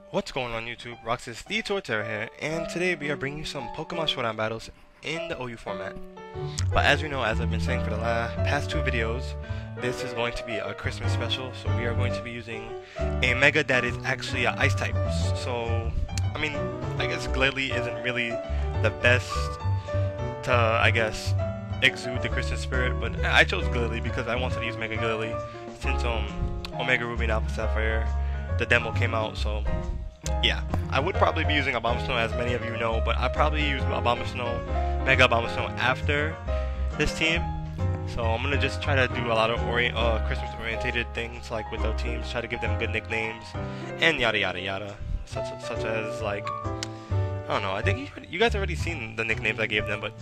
What's going on YouTube? Roxas, the Torterra here, and today we are bringing you some Pokemon Showdown battles in the OU format. But as you know, as I've been saying for the past two videos, this is going to be a Christmas special, so we are going to be using a Mega that is actually an Ice type. So, I mean, I guess Glalie isn't really the best to, I guess, exude the Christmas spirit, but I chose Glalie because I wanted to use Mega Glalie since Omega Ruby and Alpha Sapphire, the demo came out, so yeah. I would probably be using Abomasnow, as many of you know, but I probably use Abomasnow, Mega Abomasnow after this team. So I'm gonna just try to do a lot of Christmas orientated things, like with our teams, try to give them good nicknames and yada yada yada, such as like, I don't know. I think you guys already seen the nicknames I gave them, but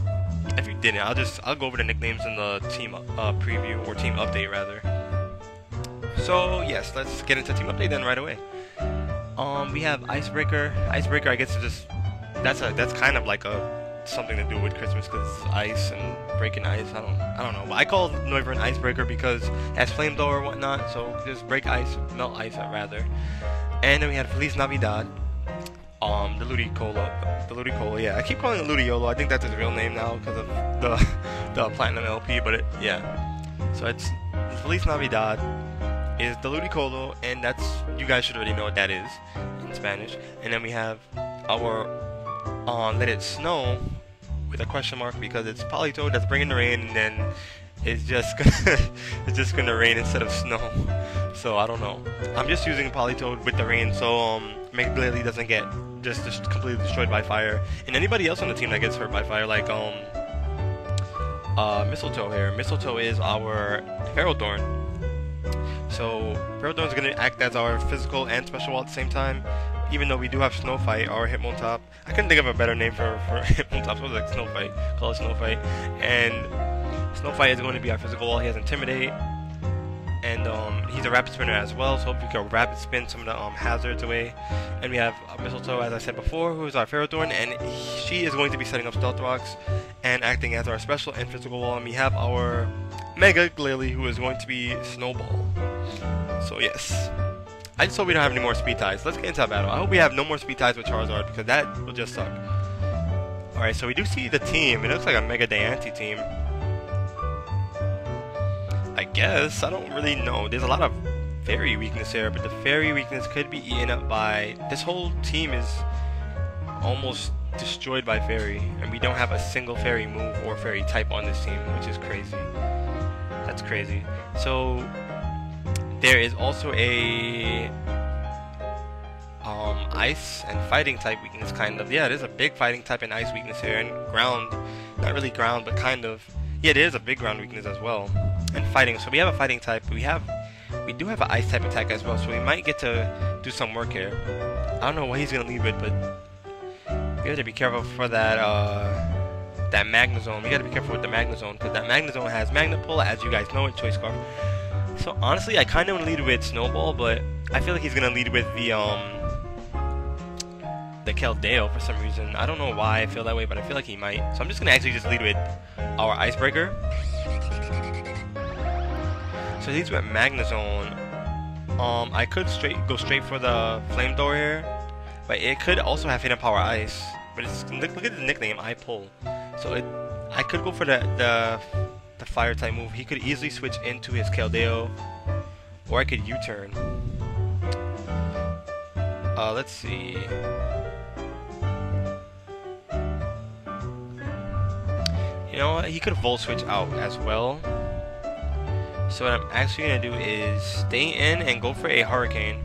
if you didn't, I'll go over the nicknames in the team preview, or team update rather. So yes, let's get into team update then right away. We have Icebreaker. Icebreaker, I guess, is just that's kind of like something to do with Christmas because it's ice and breaking ice. I don't know. But I call Noivern an Icebreaker because it has flamethrower or whatnot. So just break ice, melt ice rather. And then we had Feliz Navidad. The Ludicolo. Yeah, I keep calling it Ludiolo. I think that's his real name now because of the Platinum LP. But yeah. So it's Feliz Navidad is the Ludicolo, and that's, you guys should already know what that is in Spanish. And then we have our Let It Snow with a question mark because it's Politoed that's bringing the rain, and then it's just gonna rain instead of snow. So I don't know. I'm just using Politoed with the rain, so Mega Glalie doesn't get just completely destroyed by fire, and anybody else on the team that gets hurt by fire, like Mistletoe here. Mistletoe is our Ferrothorn. So Ferrothorn is going to act as our physical and special wall at the same time, even though we do have Snowfight, our Hitmontop. I couldn't think of a better name for Hitmontop, so it was like Snowfight. Call it Snowfight. And Snowfight is going to be our physical wall. He has Intimidate, and he's a Rapid Spinner as well, so hopefully we can Rapid Spin some of the hazards away. And we have Mistletoe, as I said before, who is our Ferrothorn, and she is going to be setting up Stealth Rocks and acting as our special and physical wall. And we have our Mega Glalie, who is going to be Snowball. So yes, I just hope we don't have any more speed ties. Let's get into that battle. I hope we have no more speed ties with Charizard, because that will just suck. Alright, so we do see the team. It looks like a Mega Diancie team, I guess. I don't really know. There's a lot of fairy weakness here, but the fairy weakness could be eaten up by... This whole team is almost destroyed by fairy, and we don't have a single fairy move or fairy type on this team, which is crazy. That's crazy. So there is also a ice and fighting type weakness, kind of. Yeah, there's a big fighting type and ice weakness here, and ground, not really ground, but kind of. Yeah, there is a big ground weakness as well, and fighting. So we have a fighting type. We do have an ice type attack as well, so we might get to do some work here. I don't know what he's gonna lead with, but we have to be careful for that that Magnezone. We gotta be careful with the Magnezone, because that Magnezone has Magnet Pull, as you guys know, and Choice Scarf. So honestly, I kind of want to lead with Snowball, but I feel like he's gonna lead with the Keldeo for some reason. I don't know why I feel that way, but I feel like he might. So I'm just gonna actually just lead with our Icebreaker. So he leads with Magnezone. I could go straight for the Flamethrower here, but it could also have Hidden Power Ice. But it's, look at the nickname, I Pull. So I could go for the fire type move. He could easily switch into his Keldeo, or I could U-turn. Let's see. You know what? He could Volt Switch out as well. So what I'm actually gonna do is stay in and go for a Hurricane.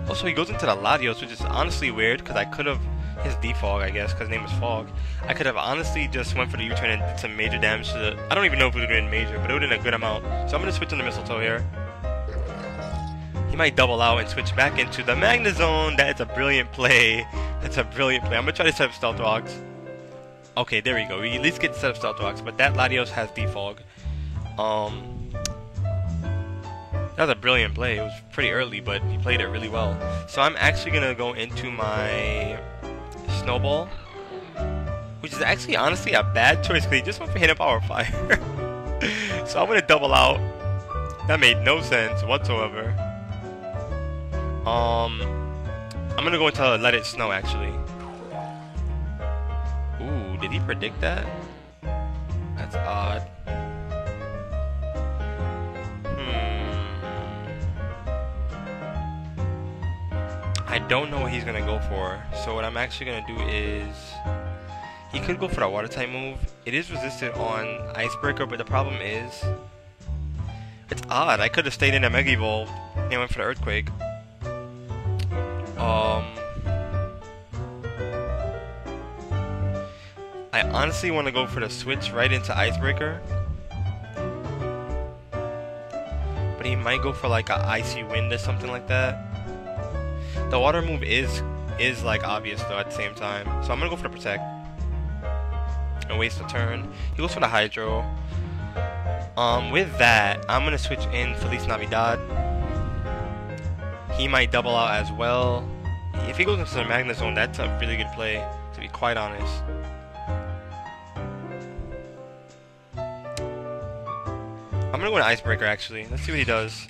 Also, he goes into the Latios, which is honestly weird, because I could have his Defog, I guess, because his name is Fog. I could have honestly just went for the U-turn and did some major damage to the... I don't even know if it would have been major, but it would have been a good amount. So I'm going to switch on the Mistletoe here. He might double out and switch back into the Magnezone. That is a brilliant play. That's a brilliant play. I'm going to try to set up Stealth Rocks. Okay, there we go. We at least get to set up Stealth Rocks, but that Latios has Defog. That was a brilliant play. It was pretty early, but he played it really well. So I'm actually going to go into my Snowball, which is actually honestly a bad choice because he just went for Hidden Power Fire. So I'm going to double out. That made no sense whatsoever. I'm gonna go into Let It Snow, actually. Ooh, did he predict that? That's odd. I don't know what he's gonna go for. So what I'm actually gonna do is, he could go for the water type move. It is resisted on Icebreaker, but the problem is, it's odd. I could have stayed in a Mega Evolve and went for the Earthquake. I honestly want to go for the switch right into Icebreaker, but he might go for like a Icy Wind or something like that. The water move is like obvious though at the same time, so I'm gonna go for the Protect and waste a turn. He goes for the Hydro. With that, I'm gonna switch in Feliz Navidad. He might double out as well. If he goes into the Magnet Zone, that's a really good play, to be quite honest. I'm gonna go to Icebreaker actually. Let's see what he does.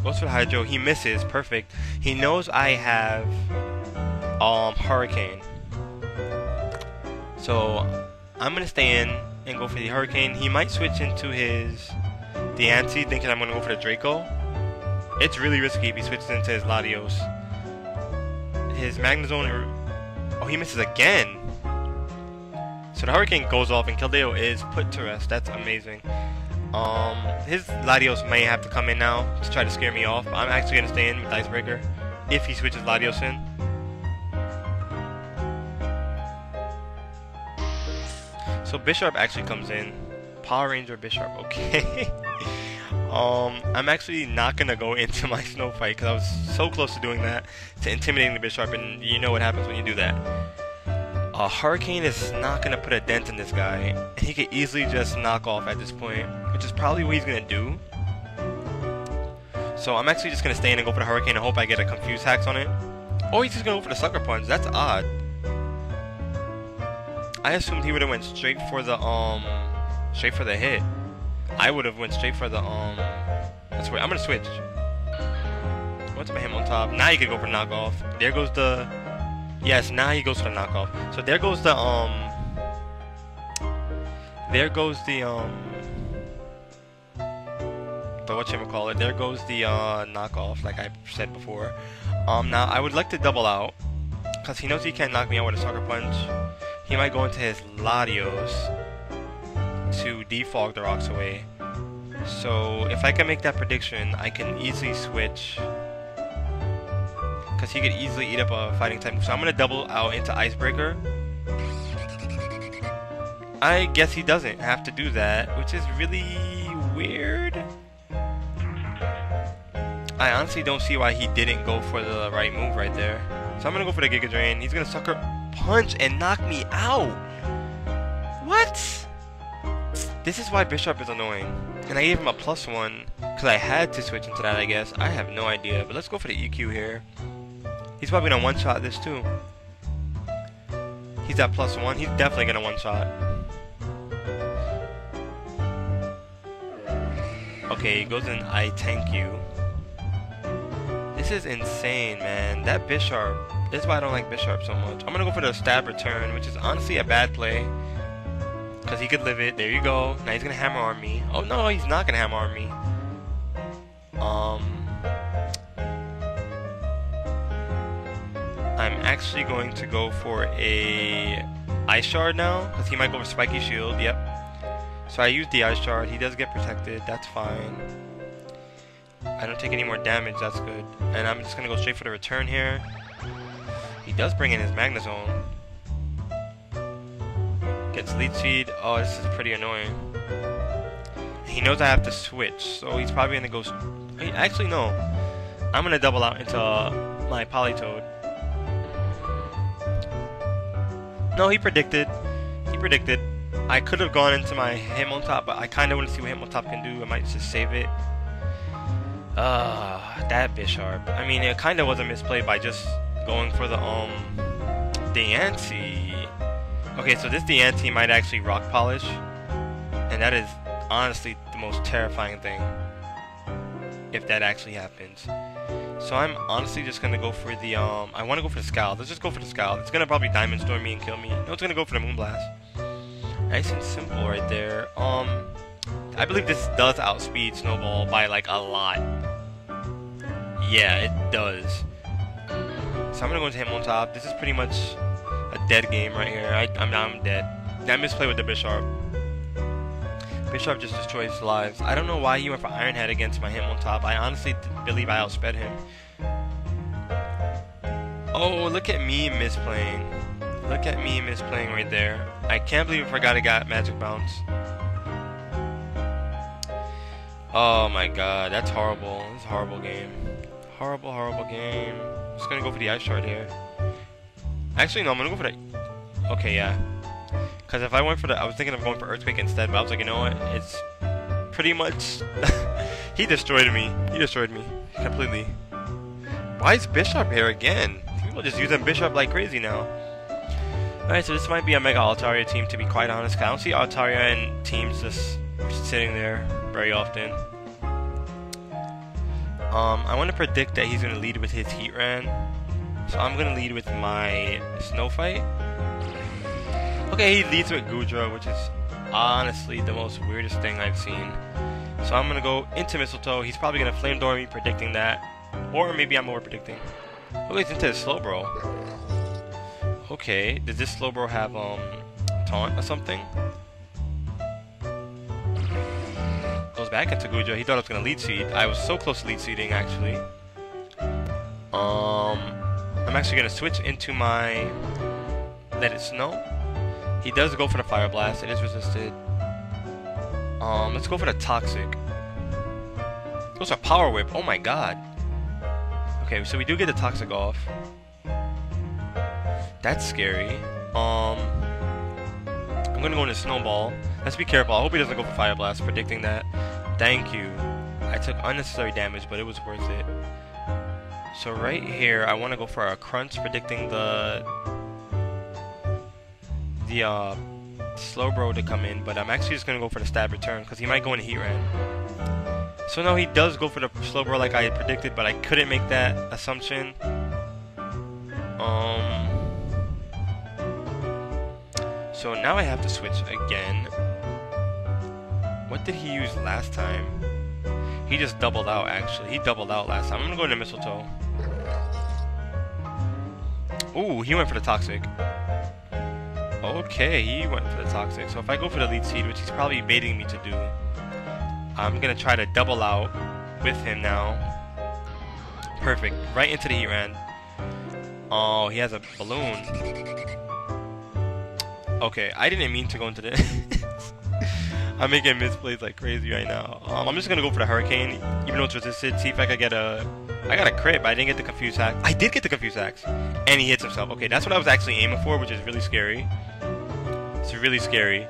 Goes for the Hydro. He misses. Perfect. He knows I have Hurricane. So I'm gonna stay in and go for the Hurricane. He might switch into his Diancie, thinking I'm gonna go for the Draco. It's really risky if he switches into his Latios. His Magnezone. Oh, he misses again. So the Hurricane goes off and Keldeo is put to rest. That's amazing. His Latios may have to come in now to try to scare me off. I'm actually gonna stay in with Icebreaker if he switches Latios in. So Bisharp actually comes in. Power Ranger Bisharp, okay. I'm actually not gonna go into my Snow fight because I was so close to doing that, to intimidating the Bisharp, and you know what happens when you do that. Hurricane is not gonna put a dent in this guy, and he could easily just knock off at this point, which is probably what he's gonna do. So I'm actually just gonna stay in and go for the Hurricane and hope I get a Confuse Hacks on it. Oh, he's just gonna go for the Sucker Punch. That's odd. I assumed he would have went straight for the hit. I would have went straight for the That's where I'm gonna switch. What's my him on top? Now you can go for knockoff. There goes the. Yes, now he goes for the knockoff. So there goes the There goes the whatchamacallit. There goes the knockoff, like I said before. Now I would like to double out, cause he knows he can't knock me out with a Sucker Punch. He might go into his Latios to defog the rocks away. So if I can make that prediction, I can easily switch, because he could easily eat up a fighting type. So I'm going to double out into Icebreaker. I guess he doesn't have to do that, which is really weird. I honestly don't see why he didn't go for the right move right there. So I'm going to go for the Giga Drain. He's going to Sucker Punch and knock me out. What? This is why Bisharp is annoying. And I gave him a +1 because I had to switch into that, I guess. I have no idea. But let's go for the EQ here. He's probably going to one-shot this too. He's at +1. He's definitely going to one-shot. Okay, he goes in I Thank You. This is insane, man. That Bisharp. This is why I don't like Bisharp so much. I'm going to go for the Stab Return, which is honestly a bad play, because he could live it. There you go. Now he's going to Hammer Arm me. Oh, no, he's not going to Hammer Arm me. I'm actually going to go for a Ice Shard now, because he might go for Spiky Shield. Yep. So I used the Ice Shard. He does get protected. That's fine. I don't take any more damage. That's good. And I'm just going to go straight for the return here. He does bring in his Magnezone. Gets Leech Seed. Oh, this is pretty annoying. He knows I have to switch, so he's probably going to go... Actually, no. I'm going to double out into my Politoed. No, he predicted. He predicted. I could have gone into my Hitmontop, but I kind of want to see what Hitmontop can do. I might just save it. That Bisharp. I mean, it kind of was a misplay by just going for the Diancie. Okay, so this Diancie might actually Rock Polish, and that is honestly the most terrifying thing if that actually happens. So I'm honestly just gonna go for the I want to go for the Scowl. Let's just go for the Scowl. It's gonna probably Diamond Storm me and kill me. No, it's gonna go for the Moonblast. Nice and simple right there. I believe this does outspeed Snowball by like a lot. Yeah, it does. So I'm gonna go into him on top. This is pretty much a dead game right here. I'm dead. I misplay with the Bisharp. Bisharp just destroys lives. I don't know why he went for Iron Head against my him on top. I honestly believe I outsped him. Oh, look at me misplaying. Look at me misplaying right there. I can't believe I forgot I got Magic Bounce. Oh my god, that's horrible. This is a horrible game. Horrible, horrible game. I'm just gonna go for the Ice Shard here. Actually, no, I'm gonna go for the... Okay, yeah. Because if I went for the... I was thinking of going for Earthquake instead, but I was like, you know what? It's pretty much... He destroyed me. He destroyed me. Completely. Why is Bisharp here again? People just using Bisharp like crazy now. Alright, so this might be a Mega Altaria team, to be quite honest. I don't see Altaria and teams just sitting there very often. I want to predict that he's going to lead with his Heatran. So I'm going to lead with my Snow Fight. Okay, he leads with Goodra, which is honestly the most weirdest thing I've seen. So I'm going to go into Mistletoe. He's probably going to Flame Door me, predicting that. Or maybe I'm over predicting. Oh, he's into the Slowbro. Okay, does this Slowbro have Taunt or something? Goes back into Goodra. He thought I was going to Lead Seed. I was so close to Lead Seeding, actually. I'm actually going to switch into my Let It Snow. He does go for the Fire Blast. It is resisted. Let's go for the Toxic. Goes for Power Whip. Oh my god. Okay, so we do get the Toxic off. That's scary. I'm gonna go into Snowball. Let's be careful. I hope he doesn't go for Fire Blast, predicting that. Thank you. I took unnecessary damage, but it was worth it. So right here, I want to go for a Crunch, predicting the Slowbro to come in, but I'm actually just gonna go for the Stab Return because he might go into Heatran. So no, he does go for the Slowbro like I had predicted, but I couldn't make that assumption. So now I have to switch again. What did he use last time? He just doubled out, actually. He doubled out last time. I'm gonna go into Mistletoe. Ooh, he went for the Toxic. Okay, he went for the Toxic. So if I go for the Lead Seed, which he's probably baiting me to do, I'm gonna try to double out with him now. Perfect. Right into the Heatran. Oh, he has a Balloon. Okay, I didn't mean to go into this. I'm making misplays like crazy right now. I'm just gonna go for the Hurricane, even though it's resisted. See if I could get a... I got a crit, but I didn't get the Confuse Axe. I did get the Confuse Axe, and he hits himself. Okay, that's what I was actually aiming for, which is really scary. It's really scary.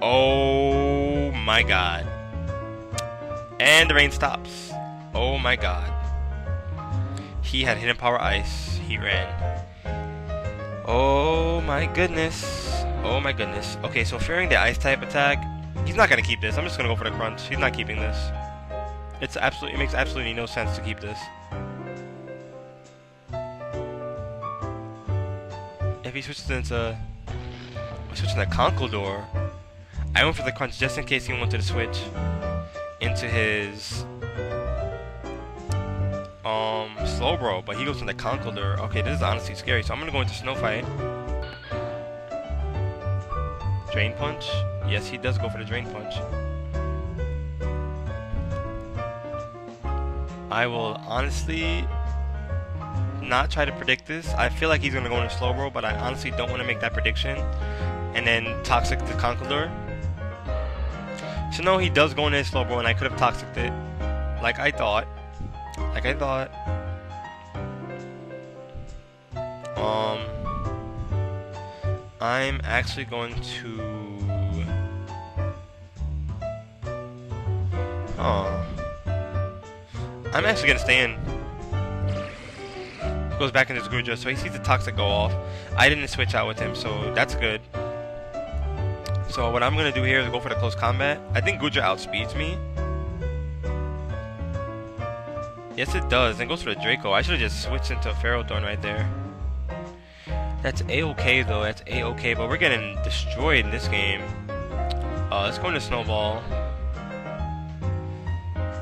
Oh my god. And the rain stops. Oh my god. He had Hidden Power Ice. He ran. Oh my goodness. Oh my goodness. Okay, so fearing the Ice type attack, he's not gonna keep this. I'm just gonna go for the Crunch. He's not keeping this. It makes absolutely no sense to keep this. If he switches into Conkeldurr, I went for the Crunch just in case he wanted to switch into his Slowbro, but he goes into Conkeldurr. Okay, this is honestly scary, so I'm gonna go into Snow Fight. Drain Punch. Yes, he does go for the Drain Punch. I will honestly not try to predict this. I feel like he's gonna go into Slowbro, but I honestly don't want to make that prediction. And then Toxic to Conkeldurr. So no, he does go into his Slowbro, and I could have Toxic'd it, like I thought. I'm actually going to... I'm actually going to stay in. Goes back into his Goodra, so he sees the Toxic go off. I didn't switch out with him, so that's good. So what I'm going to do here is go for the close combat. I think Goodra outspeeds me. Yes, it does. And goes for the Draco. I should have just switched into a Pharaoh Thorn right there. That's A-okay though. That's A-okay. But we're getting destroyed in this game. Let's go into Snowball.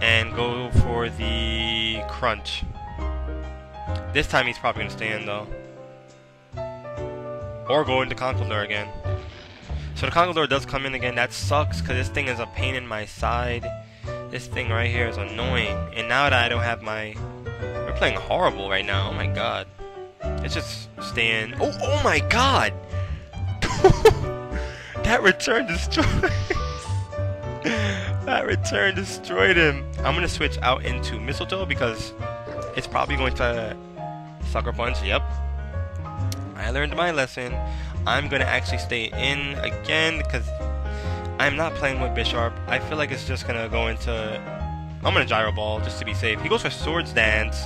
And go for the Crunch. This time he's probably going to stay in though. Or go into Conkeldurr again. So the Conkeldurr does come in again. That sucks because this thing is a pain in my side. This thing right here is annoying. And now that I don't have my... We're playing horrible right now. Oh my god. Let's just stay in. Oh my god! That return destroyed. That return destroyed him. I'm going to switch out into Mistletoe because it's probably going to Sucker Punch. Yep. I learned my lesson. I'm going to actually stay in again because I'm not playing with Bisharp. I feel like it's just going to go into... I'm going to Gyro Ball just to be safe. He goes for Swords Dance.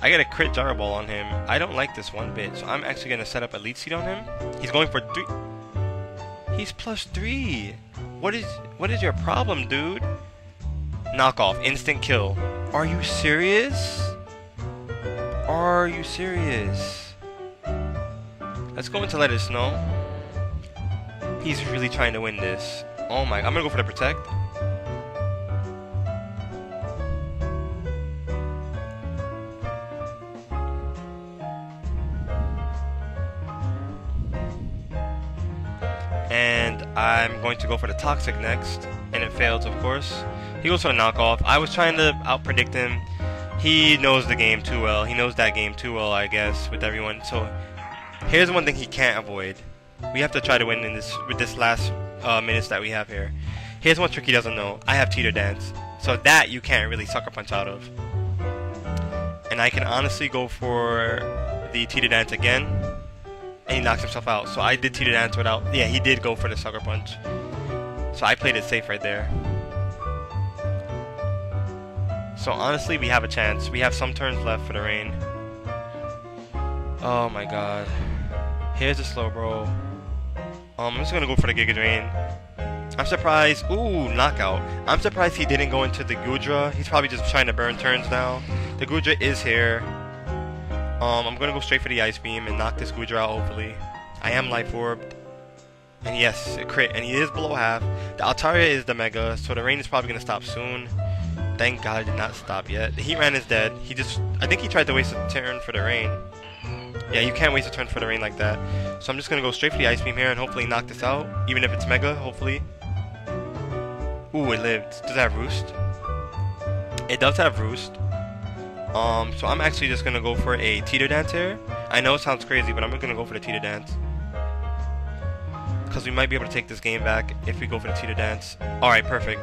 I get a crit Gyro Ball on him. I don't like this one bit, so I'm actually going to set up a Leech Seed on him. He's going for 3. He's +3. What is your problem, dude? Knockoff. Instant kill. Are you serious? Are you serious? Let's go into Let It Snow. He's really trying to win this. Oh my, I'm gonna go for the Protect. And I'm going to go for the Toxic next. And it fails, of course. He goes for the Knockoff. I was trying to out-predict him. He knows the game too well. He knows that game too well, I guess, with everyone. So here's one thing he can't avoid. We have to try to win in this with this last minutes that we have here. Here's one trick he doesn't know. I have Teeter Dance. So that you can't really Sucker Punch out of. And I can honestly go for the Teeter Dance again. And he knocks himself out. So I did Teeter Dance without... Yeah, he did go for the Sucker Punch. So I played it safe right there. So honestly, we have a chance. We have some turns left for the rain. Oh my god. Here's a Slowbro. I'm just gonna go for the Giga Drain. I'm surprised. Ooh, knockout. I'm surprised he didn't go into the Gudra. He's probably just trying to burn turns now. The Gudra is here. I'm gonna go straight for the Ice Beam and knock this Gudra out, hopefully. I am Life Orbed. And yes, a crit. And he is below half. The Altaria is the Mega, so the rain is probably gonna stop soon. Thank god it did not stop yet. The Heatran is dead. He just... I think he tried to waste a turn for the rain. Yeah, you can't waste a turn for the rain like that. So I'm just gonna go straight for the Ice Beam here and hopefully knock this out. Even if it's Mega, hopefully. Ooh, it lived. Does it have Roost? It does have Roost. So I'm actually just gonna go for a Teeter Dance here. I know it sounds crazy, but I'm gonna go for the Teeter Dance. Because we might be able to take this game back if we go for the Teeter Dance. Alright, perfect.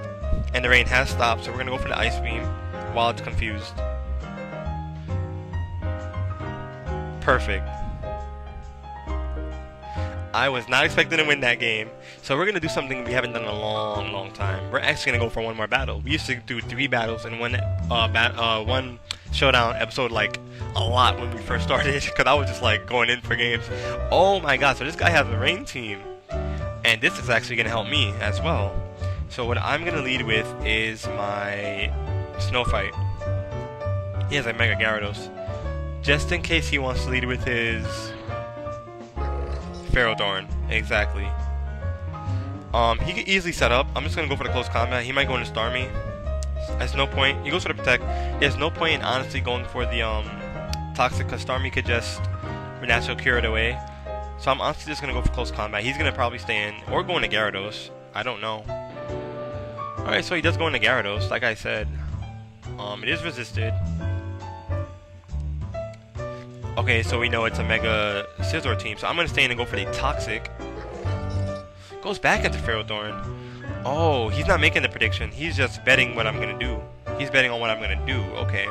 And the rain has stopped, so we're gonna go for the Ice Beam while it's confused. Perfect. I was not expecting to win that game. So we're gonna do something we haven't done in a long time. We're actually gonna go for one more battle. We used to do 3 battles in one Showdown episode, like a lot when we first started, because I was just like going in for games. Oh my god, so this guy has a rain team. And this is actually gonna help me as well. So what I'm gonna lead with is my Snow Fight. He has a Mega Gyarados. Just in case he wants to lead with his Ferrothorn. Exactly. He could easily set up. I'm just gonna go for the close combat. He might go into Starmie. There's no point. He goes for the Protect. There's no point in honestly going for the Toxic, because Starmie could just natural cure it away. So I'm honestly just gonna go for close combat. He's gonna probably stay in or go into Gyarados. I don't know. Alright, so he does go into Gyarados, like I said. It is resisted. Okay, so we know it's a Mega Scizor team, so I'm gonna stay in and go for the Toxic. Goes back into Ferrothorn. Oh, he's not making the prediction. He's just betting what I'm gonna do. He's betting on what I'm gonna do. Okay.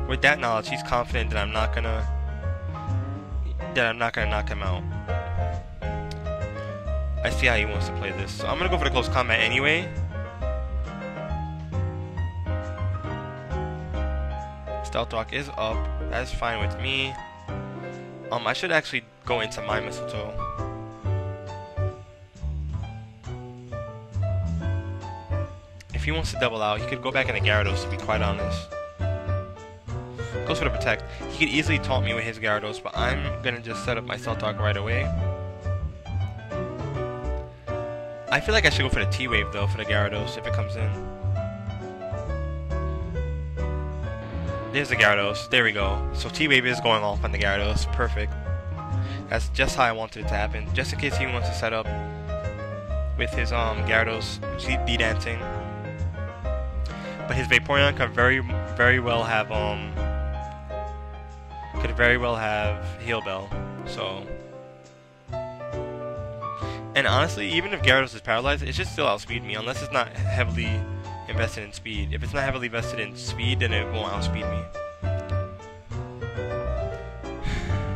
With that knowledge, he's confident that I'm not gonna knock him out. I see how he wants to play this. So I'm gonna go for the close combat anyway. Stealth Rock is up. That's fine with me. I should actually go into my Mistletoe. he wants to double out, he could go back into Gyarados, to be quite honest. Goes for the Protect. He could easily taunt me with his Gyarados, but I'm gonna just set up my Stealth Rock right away. I feel like I should go for the T-Wave though, for the Gyarados, if it comes in. There's the Gyarados. There we go. So T-Wave is going off on the Gyarados. Perfect. That's just how I wanted it to happen. Just in case he wants to set up with his Gyarados D-Dancing. But his Vaporeon could very well have Heal Bell. So, and honestly, even if Gyarados is paralyzed, it should still outspeed me unless it's not heavily invested in speed. If it's not heavily invested in speed, then it won't outspeed me.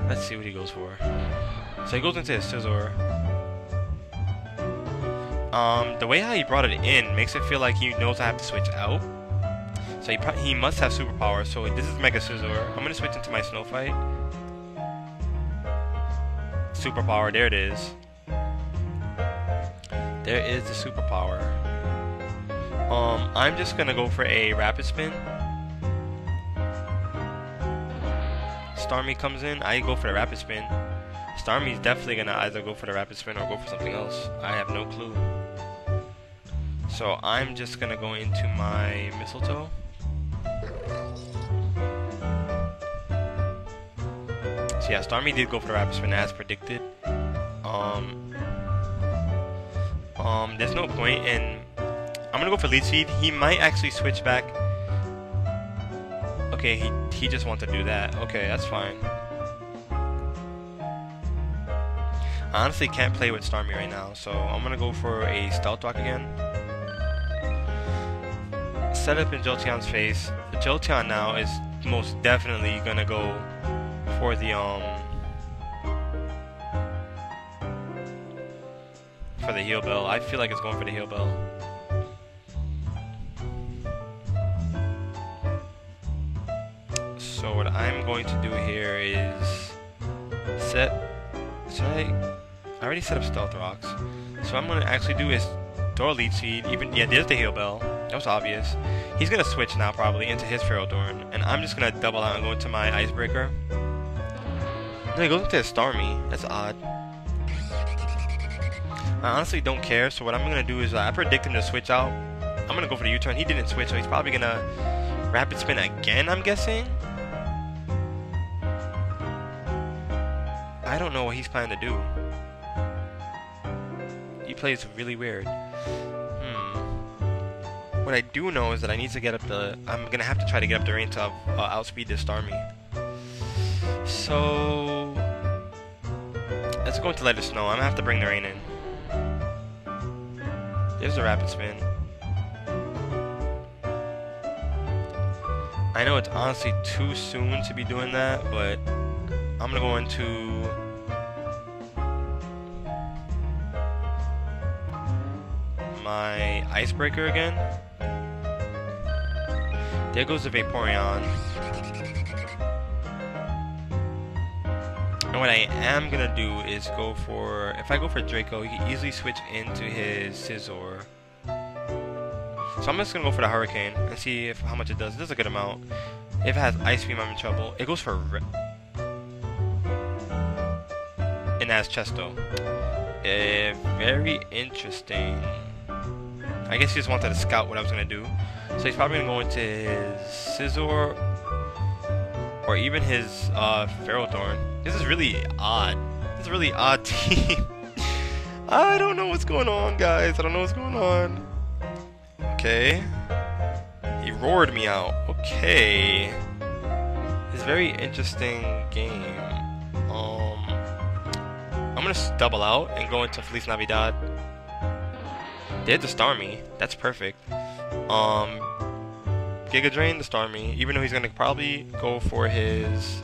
Let's see what he goes for. So he goes into his Scizor. The way how he brought it in makes it feel like he knows I have to switch out. So he must have superpower. So this is Mega Scizor. I'm gonna switch into my Snow Fight. Superpower, there it is. There is the superpower. I'm just gonna go for a Rapid Spin. Starmie comes in, I go for the Rapid Spin. Starmie's definitely gonna either go for the Rapid Spin or go for something else. I have no clue. So I'm just gonna go into my Mistletoe. So yeah, Starmie did go for the Rapid Spin as predicted. There's no point in... I'm gonna go for Leech Seed. He might actually switch back. Okay, he just wants to do that. Okay, that's fine. I honestly can't play with Starmie right now, so I'm gonna go for a Stealth Rock again. Set up in Jolteon's face. The Jolteon now is most definitely gonna go for the Heal Bell. I feel like it's going for the Heal Bell. So what I'm going to do here is set. I already set up Stealth Rocks. So what I'm going to actually do is throw a Leech Seed. Yeah, there's the Heal Bell. That was obvious. He's going to switch now probably into his Ferrothorn. And I'm just going to double out and go into my Icebreaker. No, he goes into his Starmie. That's odd. I honestly don't care. So what I'm going to do is I predict him to switch out. I'm going to go for the U-turn. He didn't switch, so he's probably going to Rapid Spin again, I'm guessing. I don't know what he's planning to do. He plays really weird. What I do know is that I need to get up the... I'm going to have to try to get up the range to outspeed this Starmie. So... let's go into Let It Snow. I'm going to have to bring the rain in. There's the Rapid Spin. I know it's honestly too soon to be doing that, but I'm going to go into... my Icebreaker again. There goes the Vaporeon. And what I am gonna do is go for... if I go for Draco, he can easily switch into his Scizor. So I'm just gonna go for the Hurricane and see if how much it does. It does a good amount. If it has Ice Beam, I'm in trouble. It goes for... and it has Chesto. Very interesting. I guess he just wanted to scout what I was gonna do. So he's probably gonna go into his Scizor or even his Ferrothorn. This is really odd. This is a really odd team. I don't know what's going on, guys. I don't know what's going on. Okay. He roared me out. Okay. It's a very interesting game. I'm gonna double out and go into Feliz Navidad. There's the Starmie. That's perfect. Giga Drain the Starmie, even though he's gonna probably go for his...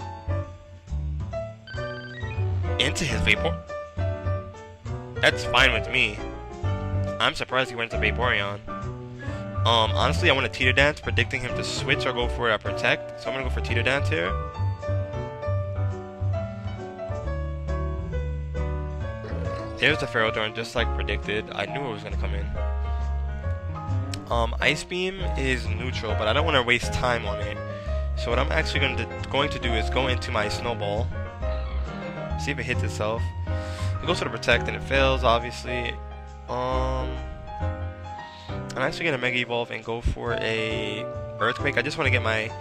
into his Vapor. That's fine with me. I'm surprised he went to Vaporeon. Honestly, I want to Teeter Dance, predicting him to switch or go for a Protect. So I'm gonna go for Teeter Dance here. There's the Ferrothorn, just like predicted. I knew it was gonna come in. Ice Beam is neutral, but I don't want to waste time on it. So what I'm actually going to do is go into my Snowball. See if it hits itself. It goes for the Protect and it fails, obviously. I'm actually gonna Mega Evolve and go for a Earthquake. I just want to get my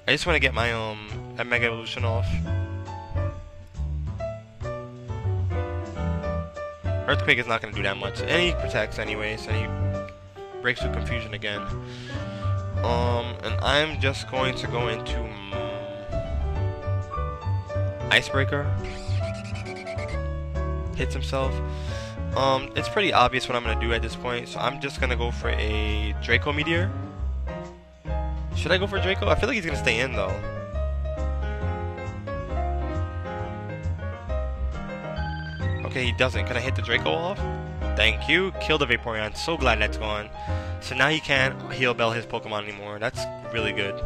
a Mega Evolution off. Earthquake is not gonna do that much. And he protects anyways, and he breaks through Confusion again. And I'm just going to go into Icebreaker. Hits himself. It's pretty obvious what I'm gonna do at this point, so I'm just gonna go for a Draco Meteor. Should I go for Draco? I feel like he's gonna stay in though. Okay, he doesn't. Can I hit the Draco off? Thank you. Kill the Vaporeon. So glad that's gone. So now he can't Heal Bell his Pokemon anymore. That's really good.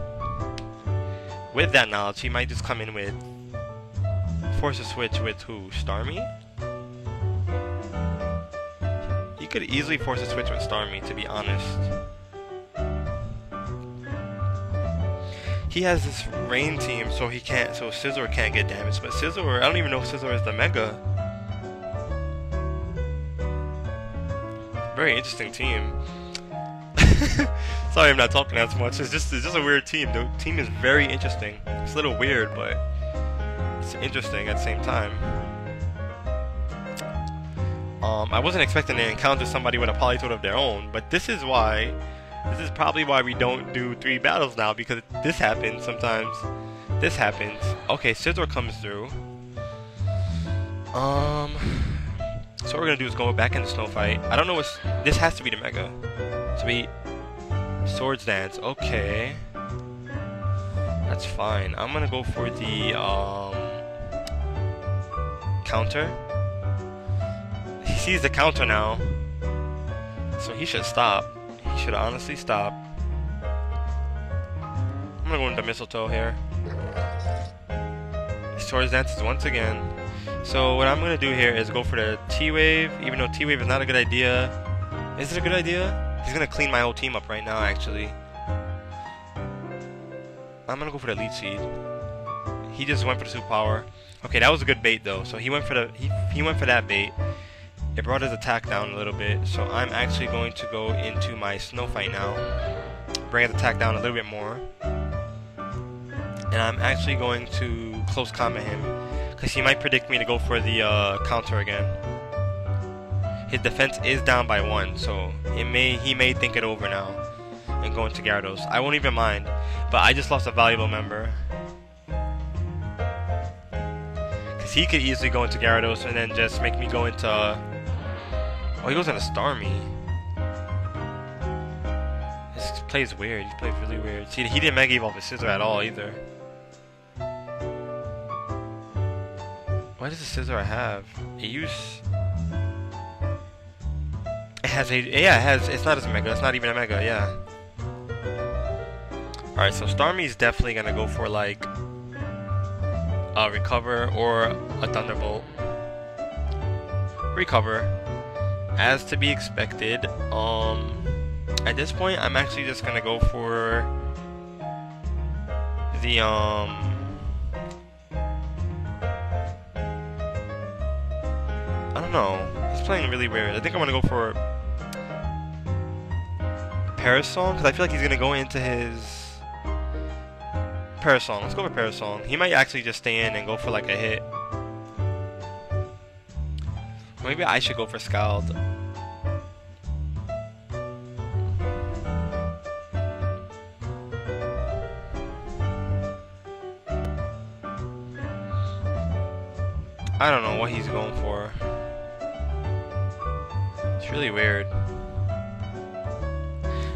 With that knowledge, he might just come in with force a switch with who? Starmie? He could easily force a switch with Starmie, to be honest. He has this Rain team, so he can't. So Scizor can't get damaged. But Scizor, I don't even know if Scizor is the Mega. Very interesting team. Sorry, I'm not talking as much. It's just a weird team. The team is very interesting. It's a little weird, but it's interesting at the same time. I wasn't expecting to encounter somebody with a Politoed of their own, but this is probably why we don't do 3 battles now, because this happens sometimes. This happens. Okay, Scizor comes through. So what we're gonna do is go back into Snow Fight. I don't know what this has to be the Mega. Sweet. Swords Dance. Okay. That's fine. I'm gonna go for the counter. He sees the counter now, so he should stop. He should honestly stop. I'm gonna go into Mistletoe here. Swords Dances once again. So what I'm gonna do here is go for the T-Wave, even though T-Wave is not a good idea. Is it a good idea? He's gonna clean my whole team up right now, actually. I'm gonna go for the Leech Seed. He just went for the Super Power. Okay, that was a good bait though. So he went for the he went for that bait. It brought his attack down a little bit. So I'm actually going to go into my Snow Fight now. Bring his attack down a little bit more. And I'm actually going to close combat him, because he might predict me to go for the counter again. His defense is down by 1, so he may think it over now and go into Gyarados. I won't even mind, but I just lost a valuable member. Because he could easily go into Gyarados and then just make me go into... oh, he goes into Starmie. This plays weird. He plays really weird. See, he didn't Mega Evolve his Scizor at all either. What does the Scizor have? It has a... yeah, it has... it's not as a Mega. It's not even a Mega, yeah. Alright, so Starmie's definitely gonna go for, like, a Recover or a Thunderbolt. Recover. As to be expected. At this point, I'm actually just gonna go for the, I don't know. He's playing really weird. I think I'm gonna go for Parasol, because I feel like he's gonna go into his Parasol. Let's go for Parasol. He might actually just stay in and go for like a hit. Maybe I should go for Scald. I don't know what he's going for. It's really weird.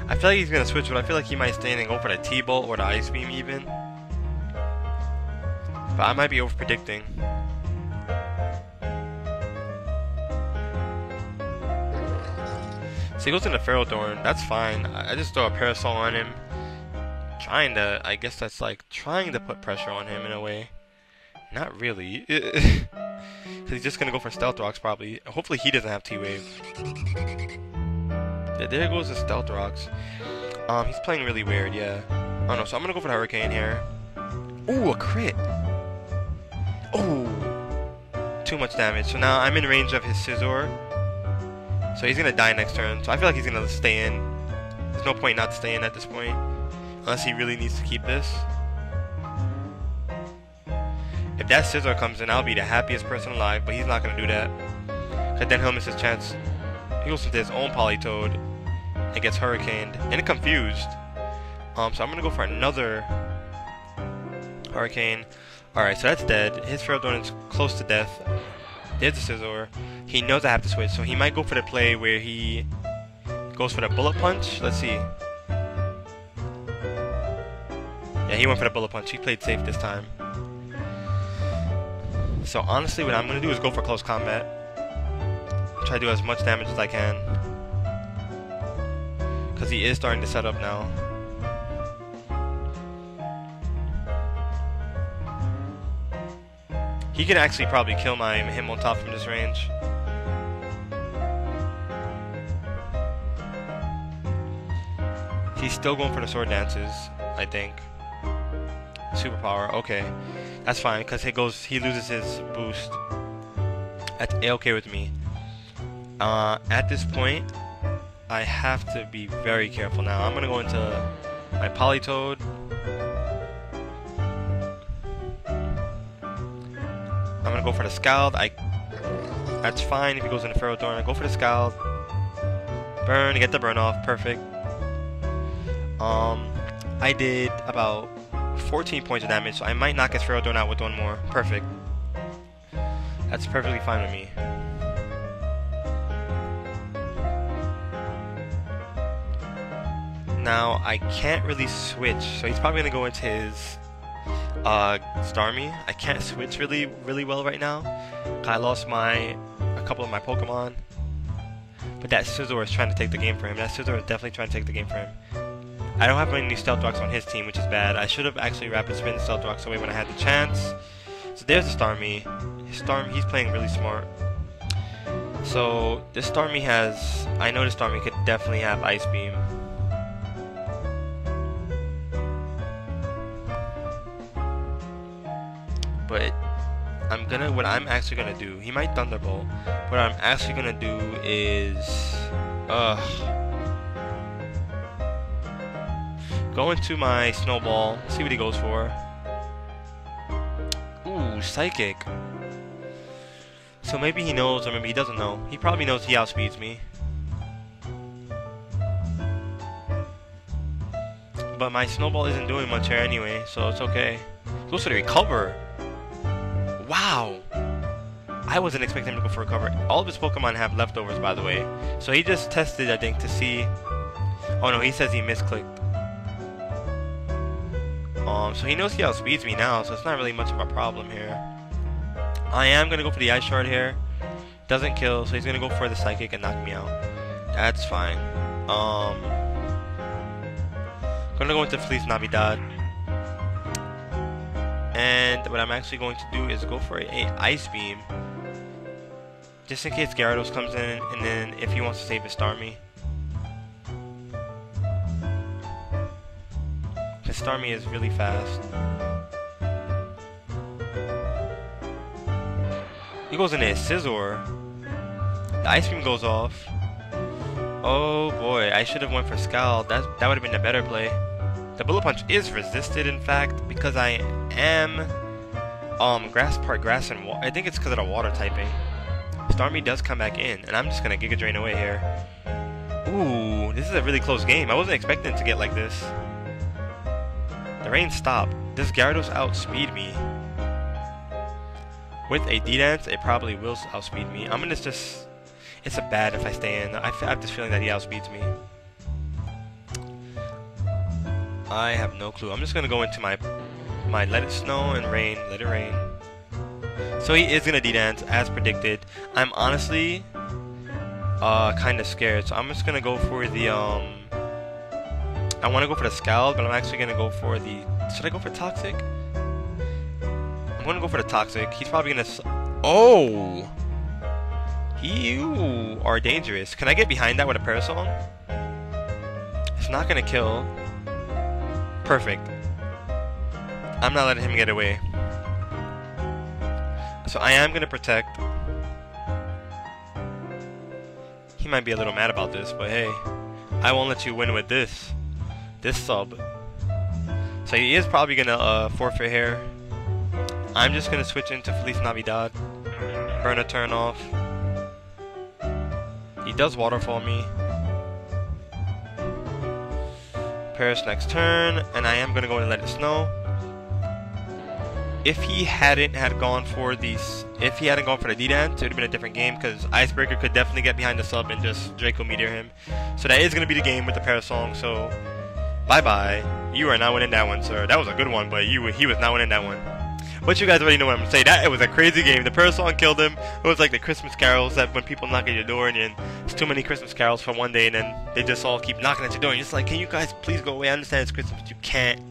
I feel like he's gonna switch, but I feel like he might stay in and go for the T-Bolt or the Ice Beam even. But I might be over predicting. So he goes into Ferrothorn. That's fine. I just throw a Parasol on him. Trying to, I guess that's like trying to put pressure on him in a way. Not really. Because he's just going to go for Stealth Rocks probably. Hopefully he doesn't have T-Wave. There goes the Stealth Rocks. He's playing really weird, yeah. Oh no, so I'm gonna go for the Hurricane here. Ooh, a crit! Oh! Too much damage. So now I'm in range of his Scizor. So he's gonna die next turn. So I feel like he's gonna stay in. There's no point not staying at this point. Unless he really needs to keep this. If that Scizor comes in, I'll be the happiest person alive. But he's not gonna do that. Cause then he'll miss his chance. He goes into his own Politoed and gets Hurricaned. And confused. So I'm gonna go for another Hurricane. Alright, so that's dead. His Ferrodon is close to death. There's a Scizor. He knows I have to switch, so he might go for the play where he goes for the Bullet Punch. Let's see. Yeah, he went for the Bullet Punch. He played safe this time. So honestly, what I'm going to do is go for close combat. Try to do as much damage as I can. Because he is starting to set up now. He can actually probably kill him on top from this range. He's still going for the Sword Dances, I think. Superpower, okay. That's fine, because he loses his boost. That's A-okay with me. At this point, I have to be very careful now. I'm going to go into my Politoed. I'm gonna go for the Scald. That's fine if he goes into Ferrodon. I go for the Scald. Burn, get the burn off. Perfect. I did about 14 points of damage, so I might knock his Ferrodon out with one more. Perfect. That's perfectly fine with me. Now, I can't really switch, so he's probably gonna go into his Starmie. I can't switch really well right now. I lost a couple of my Pokemon. But that Scizor is trying to take the game for him. That Scizor is definitely trying to take the game for him. I don't have any Stealth Rocks on his team, which is bad. I should have actually Rapid Spin Stealth Rocks away when I had the chance. So there's the Starmie. He's playing really smart. So this Starmie I know this Starmie could definitely have Ice Beam. But what I'm actually gonna do, he might Thunderbolt. What I'm actually gonna do is go into my Snowball, see what he goes for. Ooh, Psychic. So maybe he knows, or maybe he doesn't know. He probably knows he outspeeds me. But my Snowball isn't doing much here anyway, so it's okay. He goes for the Recover. Wow! I wasn't expecting him to go for Recover. All of his Pokemon have leftovers, by the way. So he just tested, I think, to see... Oh no, he says he misclicked. So he knows he outspeeds me now, so it's not really much of a problem here. I am going to go for the Ice Shard here. Doesn't kill, so he's going to go for the Psychic and knock me out. That's fine. Going to go into Feliz Navidad. And what I'm actually going to do is go for a Ice Beam. Just in case Gyarados comes in, and then if he wants to save his Starmie. His Starmie is really fast. He goes into his Scizor. The Ice Beam goes off. Oh boy, I should have went for Scald. That would have been a better play. The Bullet Punch is resisted, in fact, because I am Grass and Water. I think it's because of the Water typing. Starmie does come back in, and I'm just gonna Giga Drain away here. Ooh, this is a really close game. I wasn't expecting it to get like this. The rain stopped. Does Gyarados outspeed me? With a D-Dance, it probably will outspeed me. I'm gonna just... It's a bad if I stay in. I have this feeling that he outspeeds me. I have no clue. I'm just gonna go into my Let It Snow and Rain. Let it rain. So he is gonna D-Dance as predicted. I'm honestly kind of scared. So I'm just gonna go for the I want to go for the Scald, but I'm actually gonna go for the... Should I go for Toxic? I'm gonna go for the Toxic. He's probably gonna... Oh! You are dangerous. Can I get behind that with a parasol? It's not gonna kill. Perfect. I'm not letting him get away. So I am gonna protect. He might be a little mad about this, but hey, I won't let you win with this sub. So he is probably gonna forfeit here. I'm just gonna switch into Feliz Navidad. Burn a turn off. He does waterfall me. Paris next turn, and I am gonna go and let it snow. If he hadn't gone for the D-Dance, it would have been a different game because Icebreaker could definitely get behind the sub and just Draco Meteor him. So that is gonna be the game with the Parasong. So bye bye. You are not winning that one, sir. That was a good one, but he was not winning that one. But you guys already know what I'm gonna say. That it was a crazy game. The Parasong killed him. It was like the Christmas carols that when people knock at your door and then it's too many Christmas carols for one day and then they just all keep knocking at your door and you're just like, can you guys please go away? I understand it's Christmas, but you can't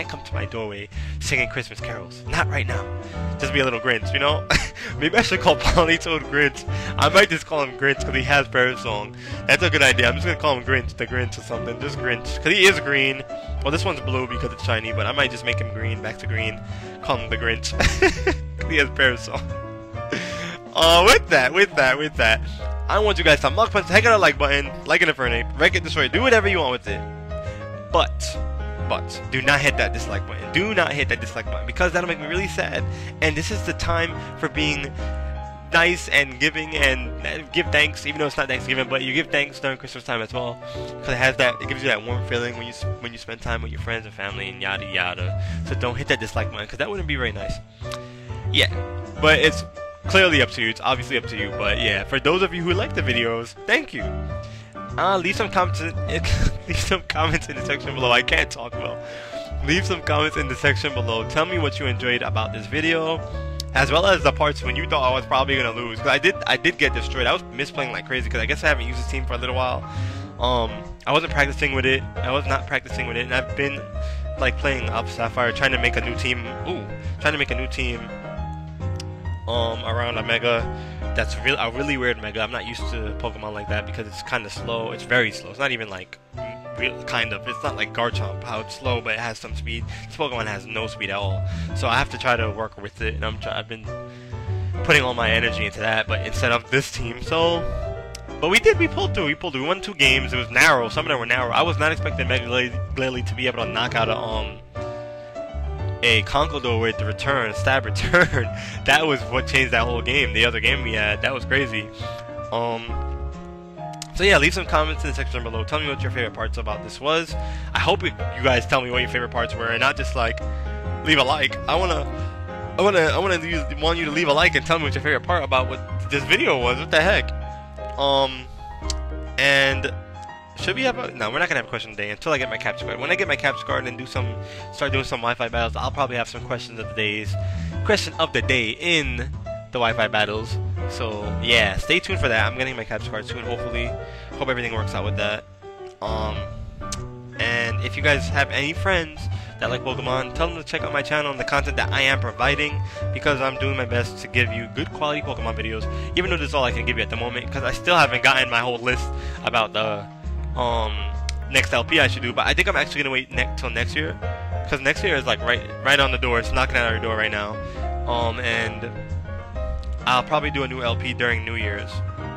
come to my doorway singing Christmas carols. Not right now. Just be a little Grinch, you know? Maybe I should call Polytoad Grinch. I might just call him Grinch because he has Parasong. That's a good idea. I'm just going to call him Grinch, the Grinch or something. Just Grinch. Because he is green. Well, this one's blue because it's shiny, but I might just make him green, back to green. Call him the Grinch. He has Parasong. With that, I want you guys to mug punch the heck out of the like button, like it if it, wreck it, destroy it, do whatever you want with it. But do not hit that dislike button. Do not hit that dislike button because that'll make me really sad. And this is the time for being nice and giving and give thanks, even though it's not Thanksgiving, but you give thanks during Christmas time as well because it gives you that warm feeling when you spend time with your friends and family and yada yada. So don't hit that dislike button because that wouldn't be very nice. Yeah, but it's clearly up to you. It's obviously up to you. But yeah, for those of you who like the videos, thank you. Leave some comments in the section below. I can't talk well. Leave some comments in the section below. Tell me what you enjoyed about this video, as well as the parts when you thought I was probably gonna lose. Cause I did get destroyed. I was misplaying like crazy because I guess I haven't used this team for a little while. I wasn't practicing with it. I was not practicing with it, and I've been like playing Alpha Sapphire, trying to make a new team. Trying to make a new team. Around a Mega. That's a really weird Mega. I'm not used to Pokemon like that because it's kind of slow. It's very slow. It's not even like kind of. It's not like Garchomp, how it's slow but it has some speed. This Pokemon has no speed at all. So I have to try to work with it, and I've been putting all my energy into that, but instead of this team. So, but we pulled through. We won 2 games. It was narrow. Some of them were narrow. I was not expecting Mega Glalie to be able to knock out a Conkeldurr with the stab return. That was what changed that whole game. The other game we had, that was crazy. So yeah, leave some comments in the section below. Tell me what your favorite parts about this was. I hope you guys tell me what your favorite parts were, and not just like leave a like. I want you to leave a like and tell me what your favorite part about what this video was. What the heck? And should we have a... No, we're not going to have a question today until I get my capture card. When I get my capture card and start doing some Wi-Fi battles, I'll probably have some question of the day in the Wi-Fi battles. So, yeah, stay tuned for that. I'm getting my capture card soon, hopefully. Hope everything works out with that. And if you guys have any friends that like Pokemon, tell them to check out my channel and the content that I am providing, because I'm doing my best to give you good quality Pokemon videos, even though this is all I can give you at the moment, because I still haven't gotten my whole list about the next LP I should do. But I think I'm actually gonna wait till next year, because next year is like right on the door. It's knocking at our door right now. And I'll probably do a new LP during New Year's,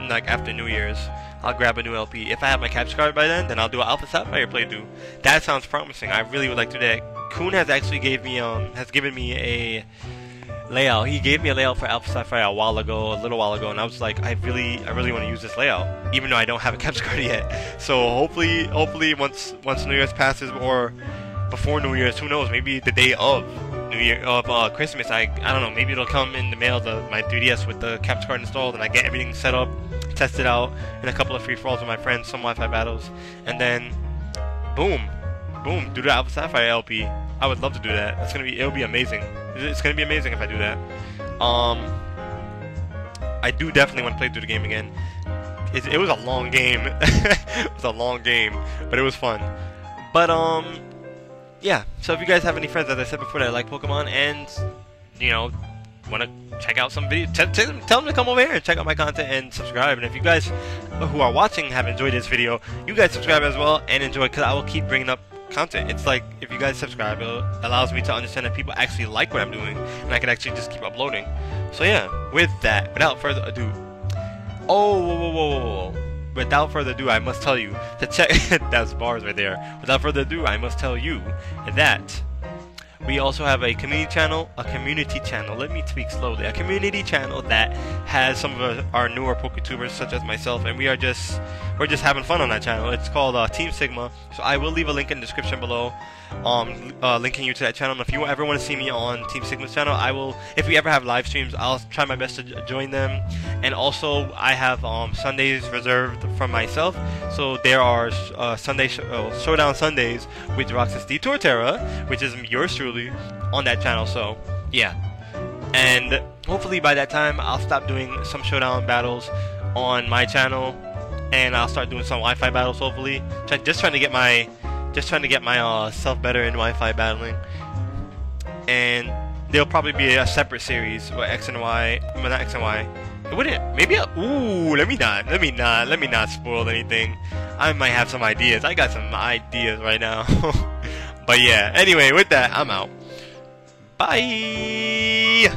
like after New Year's. I'll grab a new LP. If I have my capture card by then I'll do an Alpha Sapphire playthrough. That sounds promising. I really would like to do that. Kuhn has actually given me a layout. He gave me a layout for Alpha Sapphire a little while ago, and I was like, I really want to use this layout, even though I don't have a capture card yet. So hopefully once New Year's passes, or before New Year's, who knows? Maybe the day of Christmas. I don't know. Maybe it'll come in the mail to my 3DS with the capture card installed, and I get everything set up, test it out in a couple of free-for-alls with my friends, some Wi-Fi battles, and then boom, do the Alpha Sapphire LP. I would love to do that. It'll be amazing. It's gonna be amazing if I do that. I do definitely want to play through the game again. It was a long game. It was a long game, but it was fun. But yeah. So if you guys have any friends, as I said before, that like Pokemon and want to check out some videos, tell them to come over here and check out my content and subscribe. And if you guys who are watching have enjoyed this video, you guys subscribe as well and enjoy, because I will keep bringing up content. It's like, if you guys subscribe, it allows me to understand that people actually like what I'm doing, and I can actually just keep uploading. So yeah, with that, without further ado, without further ado, I must tell you to check that's bars right there. Without further ado, I must tell you that we also have a community channel, let me speak slowly, a community channel that has some of our newer PokeTubers such as myself, and we're just having fun on that channel. It's called Team Sigma, so I will leave a link in the description below, linking you to that channel. And if you ever want to see me on Team Sigma's channel, I will, if we ever have live streams, I'll try my best to join them. And also, I have Sundays reserved for myself, so there are Showdown Sundays with Roxas the Torterra, which is yours truly, on that channel. So yeah, and hopefully by that time I'll stop doing some Showdown battles on my channel, and I'll start doing some Wi-Fi battles. Hopefully, just trying to get my self better in Wi-Fi battling. And there'll probably be a separate series with X and Y, well, not X and Y. It wouldn't, maybe let me not spoil anything. I might have some ideas. I got some ideas right now. But yeah, anyway, with that, I'm out. Bye.